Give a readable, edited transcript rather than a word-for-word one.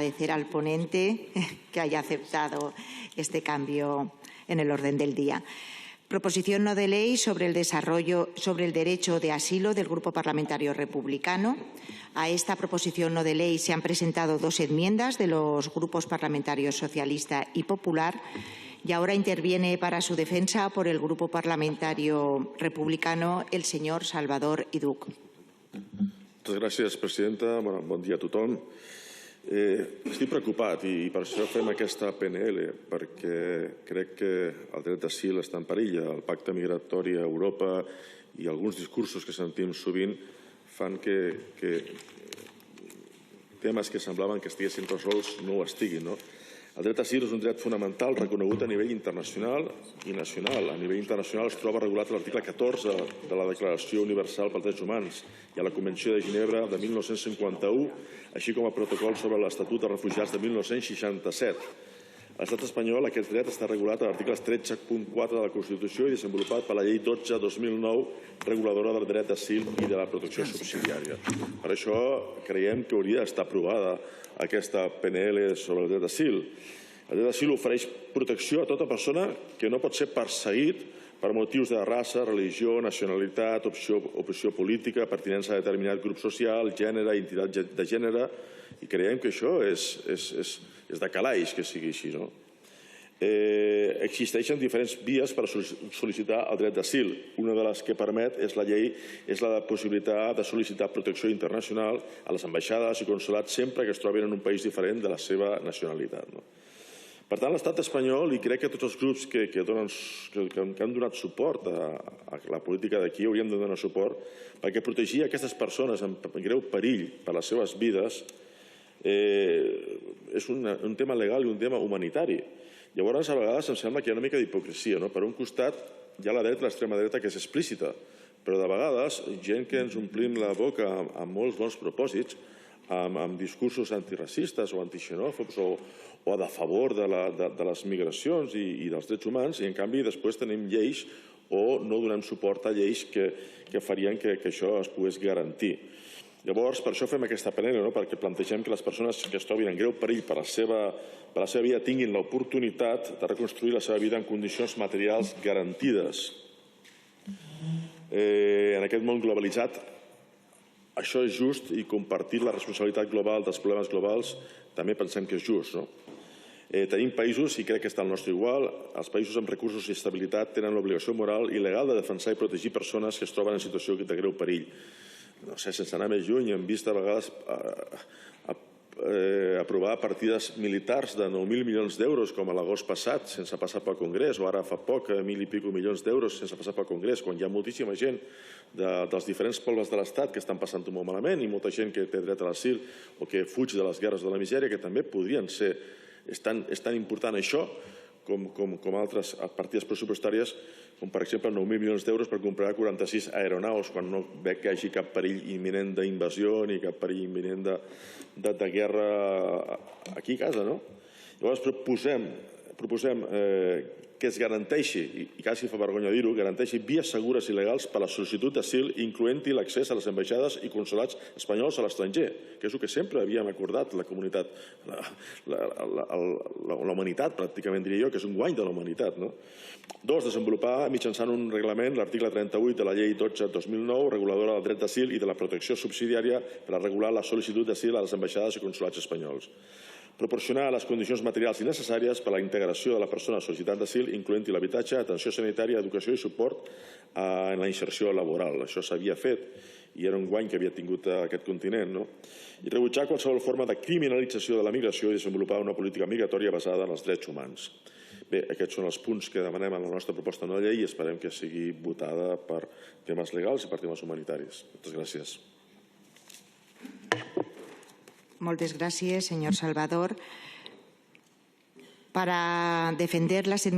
agradecer al ponente que haya aceptado este cambio en el orden del día. Proposición no de ley sobre el derecho de asilo del Grupo Parlamentario Republicano. A esta proposición no de ley se han presentado 2 enmiendas de los grupos parlamentarios Socialista y Popular, y ahora interviene para su defensa por el Grupo Parlamentario Republicano el señor Salvador Iduch. Moltes gràcies, presidenta. Bon dia a tothom. Estic preocupat i per això fem aquesta PNL, perquè crec que el dret d'asil està en perill. El pacte migratori a Europa i alguns discursos que sentim sovint fan que temes que semblaven que estiguessin resolts no ho estiguin. El dret d'asil és un dret fonamental reconegut a nivell internacional i nacional. A nivell internacional es troba regulat a l'article 14 de la Declaració Universal pels Drets Humans i a la Convenció de Ginebra de 1951, així com al Protocol sobre l'Estatut dels Refugiats de 1967. A l'estat espanyol aquest dret està regulat a l'article 13.4 de la Constitució i desenvolupat per la Llei 12/2009, reguladora del dret d'asil i de la protecció subsidiària. Per això creiem que hauria d'estar aprovada aquesta PNL sobre el dret d'asil. El dret d'asil ofereix protecció a tota persona que no pot ser perseguit per motius de raça, religió, nacionalitat, opció política, pertinença a determinat grup social, gènere, identitat de gènere, i creiem que això és de calaix que sigui així. Existeixen diferents vies per sol·licitar el dret d'asil. Una de les que permet és la possibilitat de sol·licitar protecció internacional a les ambaixades i consolats sempre que es trobin en un país diferent de la seva nacionalitat. Per tant, l'estat espanyol, i crec que tots els grups que han donat suport a la política d'aquí hauríem de donar suport, perquè protegir aquestes persones en greu perill per les seves vides és un tema legal i un tema humanitari. Llavors, a vegades em sembla que hi ha una mica d'hipocresia. Per un costat, hi ha la dreta i l'extrema dreta que és explícita, però de vegades gent que ens omplim la boca amb molts bons propòsits, amb discursos antiracistes o antixenòfobs o a favor de les migracions i dels drets humans, i en canvi després tenim lleis o no donem suport a lleis que farien que això es pogués garantir. Llavors, per això fem aquesta PNL, perquè plantegem que les persones que es trobin en greu perill per la seva vida tinguin l'oportunitat de reconstruir la seva vida en condicions materials garantides. En aquest món globalitzat, això és just, i compartir la responsabilitat global dels problemes globals també pensem que és just. Tenim països, i crec que està el nostre igual, els països amb recursos i estabilitat tenen l'obligació moral i legal de defensar i protegir persones que es troben en situació de greu perill. No sé, sense anar més lluny, hem vist a vegades aprovar partides militars de 9.000 milions d'euros, com a l'agost passat, sense passar pel Congrés, o ara fa poc, 1.000 i escaig milions d'euros sense passar pel Congrés, quan hi ha moltíssima gent dels diferents pobles de l'Estat que estan passant-ho molt malament i molta gent que té dret a l'asil o que fuig de les guerres o de la misèria, que també podrien ser. És tan important això com altres partides pressupostàries, com per exemple 9.000 milions d'euros per comprar 46 aeronaus, quan no veig que hi hagi cap perill imminent d'invasió ni cap perill imminent de guerra aquí a casa. Llavors proposem que es garanteixi, i quasi fa vergonya dir-ho, garanteixi vies segures i legals per a la sol·licitud d'asil, incloent-hi l'accés a les ambaixades i consolats espanyols a l'estranger, que és el que sempre havíem acordat la comunitat, la humanitat, pràcticament diria jo, que és un guany de la humanitat. 2. Desenvolupar mitjançant un reglament l'article 38 de la Llei 12/2009, reguladora del dret d'asil i de la protecció subsidiària per a regular la sol·licitud d'asil a les ambaixades i consolats espanyols. Proporcionar les condicions materials i necessàries per a la integració de la persona sol·licitant d'asil, incloent-hi l'habitatge, atenció sanitària, educació i suport en la inserció laboral. Això s'havia fet i era un guany que havia tingut aquest continent. I rebutjar qualsevol forma de criminalització de la migració i desenvolupar una política migratòria basada en els drets humans. Bé, aquests són els punts que demanem en la nostra proposta de llei i esperem que sigui votada per temes legals i per temes humanitaris. Moltes gràcies. Muchas gracias, señor Salvador. Para defender las enmiendas